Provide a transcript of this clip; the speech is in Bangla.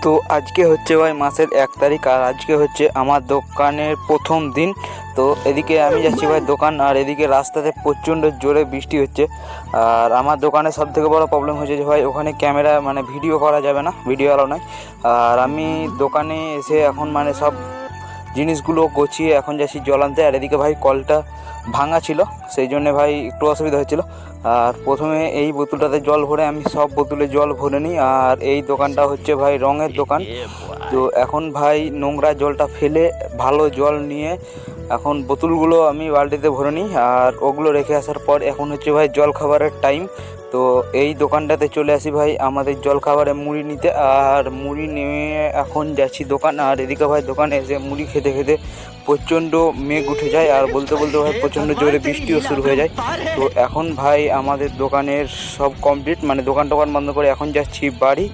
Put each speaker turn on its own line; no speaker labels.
তো আজকে হচ্ছে ভাই মাসের 1 তারিখ, আর আজকে হচ্ছে আমার দোকানের প্রথম দিন। তো এদিকে আমি যাচ্ছি ভাই দোকান, আর এদিকে রাস্তাতে প্রচণ্ড জোরে বৃষ্টি হচ্ছে। আর আমার দোকানে সবথেকে বড় প্রবলেম হচ্ছে যে ভাই ওখানে ক্যামেরা মানে ভিডিও করা যাবে না, ভিডিও অ্যালাউ নয়। আর আমি দোকানে এসে এখন মানে সব জিনিসগুলো গুছিয়ে এখন যাচ্ছি জল আনতে। আর এদিকে ভাই কলটা ভাঙা ছিল, সেই জন্যে ভাই একটু অসুবিধা হচ্ছিলো। আর প্রথমে এই বোতলটাতে জল ভরে আমি সব বোতলে জল ভরে নিই। আর এই দোকানটা হচ্ছে ভাই রঙের দোকান। তো এখন ভাই নোংরা জলটা ফেলে ভালো জল নিয়ে এখন বোতলগুলো আমি বালতিতে ভরে নিই, আর ওগুলো রেখে আসার পর এখন হচ্ছে ভাই জল খাবারের টাইম। তো এই দোকানটাতে চলে আসি ভাই আমাদের জল খাবারে মুড়ি নিতে। আর মুড়ি নিয়ে এখন যাচ্ছি দোকান। আর এদিকে ভাই দোকানে এসে মুড়ি খেতে খেতে প্রচণ্ড মেঘ উঠে যায়, আর বলতে বলতে ভাই প্রচণ্ড জোরে বৃষ্টিও শুরু হয়ে যায়। তো এখন ভাই আমাদের দোকানের সব কমপ্লিট, মানে দোকান টোকান বন্ধ করে এখন যাচ্ছি বাড়ি।